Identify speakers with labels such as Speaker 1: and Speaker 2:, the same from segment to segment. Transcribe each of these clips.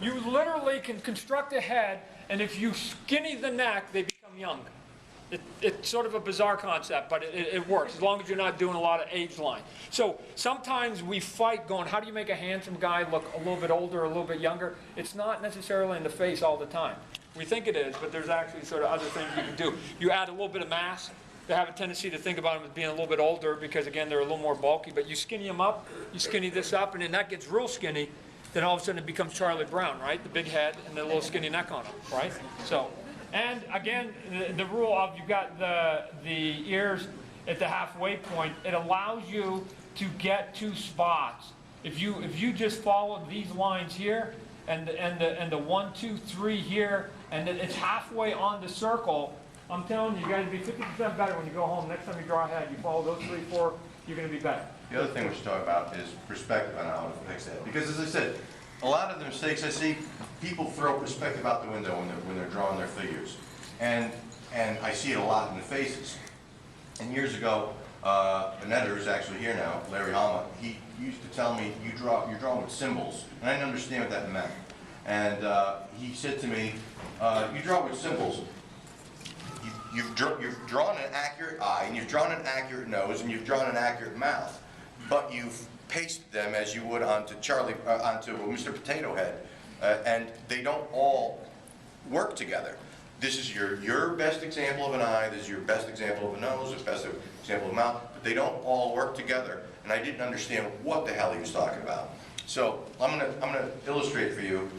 Speaker 1: you literally can construct a head, and if you skinny the neck, they become young. It's sort of a bizarre concept, but it works as long as you're not doing a lot of age line. So sometimes we fight going, how do you make a handsome guy look a little bit older or a little bit younger? It's not necessarily in the face all the time. We think it is, but there's actually sort of other things you can do. You add a little bit of mass. They have a tendency to think about them as being a little bit older because, again, they're a little more bulky, but you skinny them up, you skinny this up, and then that gets real skinny, then all of a sudden it becomes Charlie Brown, right? The big head and the little skinny neck on him, right? So, and again, the rule of you've got the ears at the halfway point, it allows you to get two spots. If you just follow these lines here, and the 1, 2, 3 here, and it's halfway on the circle, I'm telling you, you're going to be 50% better when you go home. Next time you draw a head, you follow those 3, 4, you're going to be better.
Speaker 2: The other thing we should talk about is perspective on how to fix that. Because as I said, a lot of the mistakes I see, people throw perspective out the window when they're drawing their figures. And I see it a lot in the faces. And years ago, an editor who's actually here now, Larry Hama, he used to tell me, you're drawing with symbols. And I didn't understand what that meant. And he said to me, you draw with symbols. You've drawn an accurate eye, and you've drawn an accurate nose, and you've drawn an accurate mouth, but you've pasted them as you would onto onto Mr. Potato Head, and they don't all work together. This is your best example of an eye, this is your best example of a nose, this best example of a mouth, but they don't all work together, and I didn't understand what the hell he was talking about. So I'm gonna illustrate for you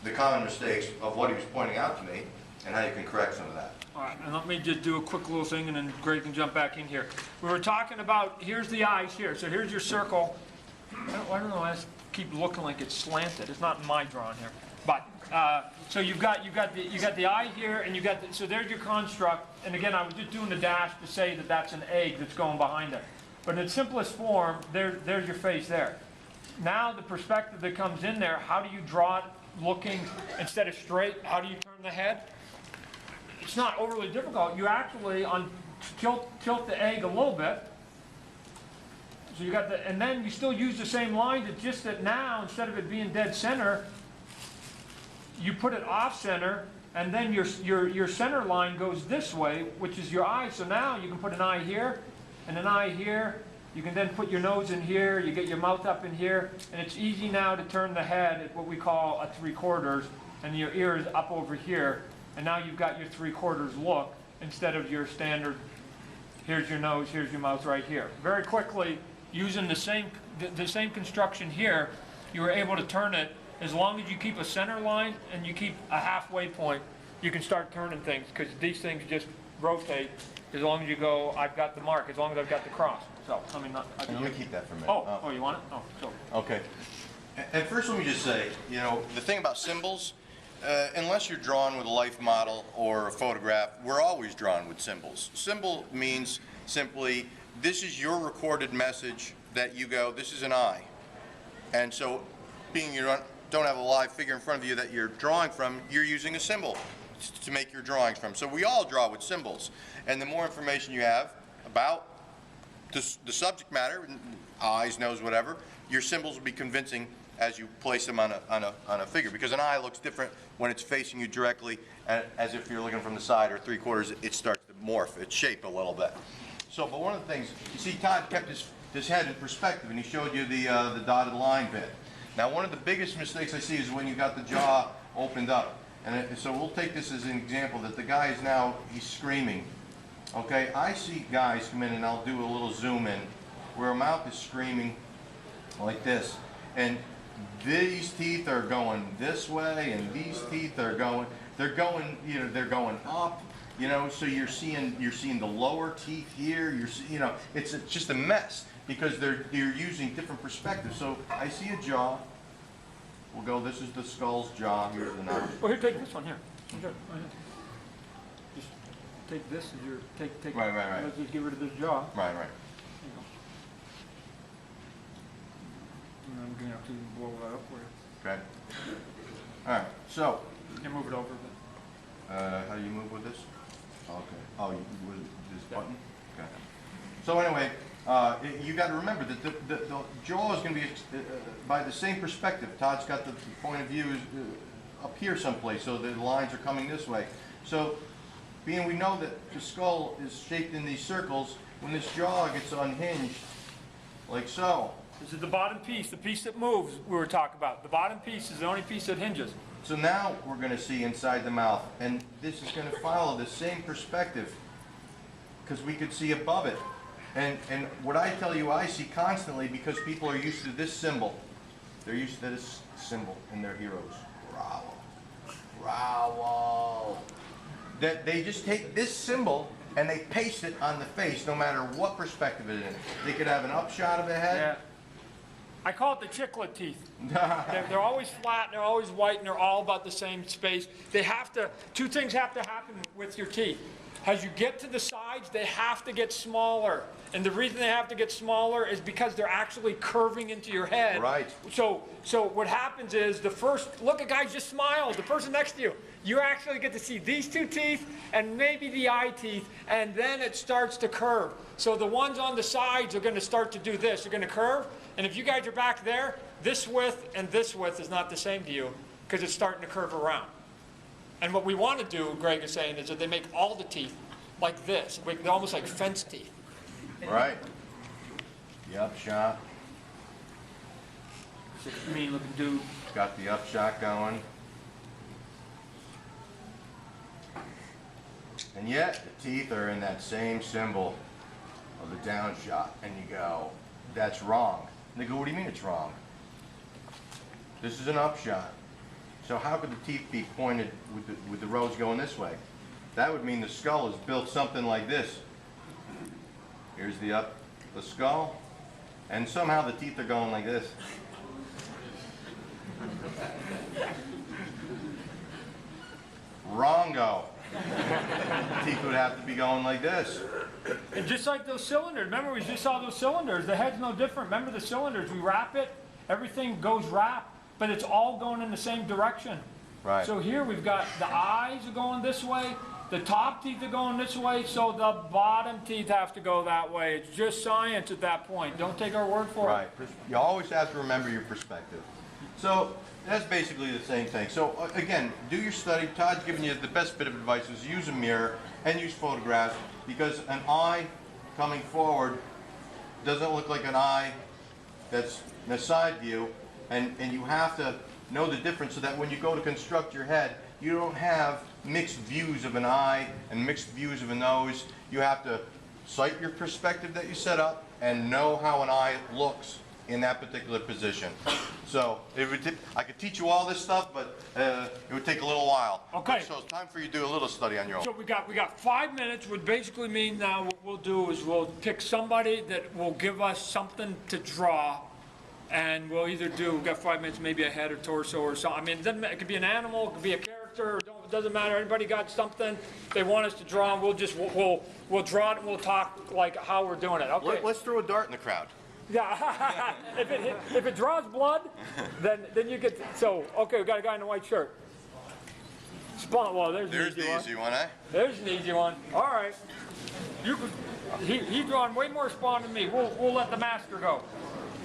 Speaker 2: the common mistakes of what he was pointing out to me, and how you can correct some of that.
Speaker 1: All right, and let me just do a quick little thing, and then Greg can jump back in here. We were talking about, here's the eyes here. So here's your circle. I don't know, I just keep looking like it's slanted. It's not in my drawing here. But, so you got the eye here, and so there's your construct. And again, I was just doing the dash to say that that's an egg that's going behind it. But in its simplest form, there's your face there. Now the perspective that comes in there, how do you draw it looking, instead of straight, how do you turn the head? It's not overly difficult. You actually tilt the egg a little bit. So you got and then you still use the same lines. It's just that now, instead of it being dead center, you put it off center, and then your center line goes this way, which is your eye. So now you can put an eye here and an eye here. You can then put your nose in here. You get your mouth up in here, and it's easy now to turn the head at what we call a 3/4, and your ear is up over here. And now you've got your 3/4 look instead of your standard, here's your nose, here's your mouth right here. Very quickly, using the same construction here, you were able to turn it. As long as you keep a center line and you keep a halfway point, you can start turning things, because these things just rotate as long as you go, I've got the mark, as long as I've got the cross. So, I mean,
Speaker 2: let me keep that for a minute.
Speaker 1: Oh, you want it? Oh, so.
Speaker 2: Okay. And first let me just say, you know, the thing about symbols, unless you're drawn with a life model or a photograph, we're always drawn with symbols. Symbol means simply, this is your recorded message that you go, this is an eye. And so, being you don't have a live figure in front of you that you're drawing from, you're using a symbol to make your drawings from. So we all draw with symbols. And the more information you have about the subject matter, eyes, nose, whatever, your symbols will be convincing as you place them on a figure, because an eye looks different when it's facing you directly, as if you're looking from the side or 3/4. It starts to morph its shape a little bit. So, but one of the things you see, Todd kept his head in perspective, and he showed you the dotted line bit. Now, one of the biggest mistakes I see is when you got the jaw opened up, and so we'll take this as an example that the guy is now he's screaming. Okay, I see guys come in, and I'll do a little zoom in where a mouth is screaming like this, and these teeth are going this way, and these teeth are going, they're going up, you know, so you're seeing the lower teeth here, it's just a mess, because they're using different perspectives. So I see a jaw, we'll go, this is the skull's jaw, here's the nose.
Speaker 1: Well, here, take this one here. Sure. Just take this as your, take,
Speaker 2: right.
Speaker 1: Let's just get rid of this jaw.
Speaker 2: Right.
Speaker 1: And I'm going to have to blow that up for you.
Speaker 2: Okay. All right. So.
Speaker 1: You can move it over a bit.
Speaker 2: How do you move with this? Okay. Oh, with this button? Okay. So anyway, You got to remember that the jaw is going to be by the same perspective. Todd's got the point of view up here someplace, so the lines are coming this way. So, being we know that the skull is shaped in these circles, when this jaw gets unhinged, like so.
Speaker 1: This is the bottom piece, the piece that moves we were talking about. The bottom piece is the only piece that hinges.
Speaker 2: So now we're going to see inside the mouth, and this is going to follow the same perspective, because we could see above it. And what I tell you I see constantly, because people are used to this symbol. They're used to this symbol in their heroes. Growl. Growl. That they just take this symbol and they paste it on the face no matter what perspective it is in. They could have an upshot of the head.
Speaker 1: Yeah. I call it the chiclet teeth. They're always flat, and they're always white, and they're all about the same space. They have to, two things have to happen with your teeth. As you get to the sides, they have to get smaller. And the reason they have to get smaller is because they're actually curving into your head.
Speaker 2: Right.
Speaker 1: So what happens is the first, look at guys, just smile. The person next to you, you actually get to see these two teeth and maybe the eye teeth, and then it starts to curve. So the ones on the sides are going to start to do this. They're going to curve. And if you guys are back there, this width and this width is not the same to you because it's starting to curve around. And what we want to do, Greg is saying, is that they make all the teeth like this. They're almost like fence teeth.
Speaker 2: Right. The upshot.
Speaker 1: Mean looking dude.
Speaker 2: Got the upshot going. And yet, the teeth are in that same symbol of the downshot. And you go, that's wrong. And they go, what do you mean it's wrong? This is an upshot. So how could the teeth be pointed with the rows going this way? That would mean the skull is built something like this. Here's the skull, and somehow the teeth are going like this. Wrongo. Teeth would have to be going like this.
Speaker 1: And just like those cylinders, remember we just saw those cylinders, the head's no different. Remember the cylinders, we wrap it, everything goes wrapped, but it's all going in the same direction.
Speaker 2: Right.
Speaker 1: So here we've got the eyes are going this way, the top teeth are going this way, so the bottom teeth have to go that way. It's just science at that point. Don't take our word for it.
Speaker 2: Right. You always have to remember your perspective. So that's basically the same thing. So again, do your study. Todd's giving you the best bit of advice is use a mirror and use photographs, because an eye coming forward doesn't look like an eye that's in a side view, and you have to know the difference so that when you go to construct your head, you don't have mixed views of an eye and mixed views of a nose. You have to cite your perspective that you set up and know how an eye looks in that particular position. So I could teach you all this stuff, but it would take a little while.
Speaker 1: Okay.
Speaker 2: So it's time for you to do a little study on your own.
Speaker 1: So we got 5 minutes, which basically means now what we'll do is we'll pick somebody that will give us something to draw, and we'll either do, we've got 5 minutes, maybe a head or torso or something. I mean, it could be an animal, it could be a character, it doesn't matter. Anybody got something they want us to draw, and we'll draw it and we'll talk like how we're doing it. Okay.
Speaker 2: Let's throw a dart in the crowd.
Speaker 1: Yeah. if it draws blood, then you get. So okay, we got a guy in a white shirt. Spawn. Well, there's
Speaker 2: the easy one, eh?
Speaker 1: There's an easy one. All right. He's drawing way more Spawn than me. We'll let the master go.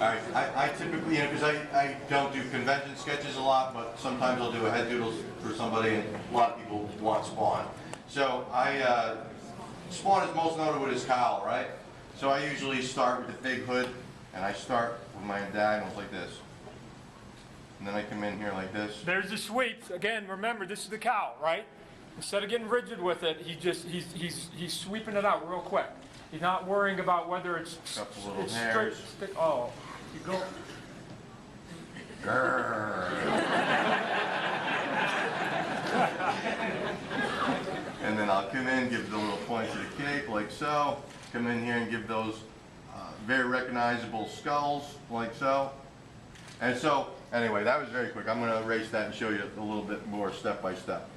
Speaker 2: All right. I typically, because I don't do convention sketches a lot, but sometimes I'll do a head doodle for somebody, and a lot of people want Spawn. So Spawn is most noted with his cowl, right? So I usually start with the big hood, and I start with my diagonals like this. And then I come in here like this.
Speaker 1: There's the sweeps. Again, remember, this is the cowl, right? Instead of getting rigid with it, he's sweeping it out real quick. He's not worrying about whether it's
Speaker 2: Couple little
Speaker 1: it's
Speaker 2: hairs.
Speaker 1: straight. Oh, you go.
Speaker 2: Grrr. And then I'll come in, give the little point to the cape like so. Come in here and give those very recognizable skulls like so. And so, anyway, that was very quick. I'm going to erase that and show you a little bit more step by step.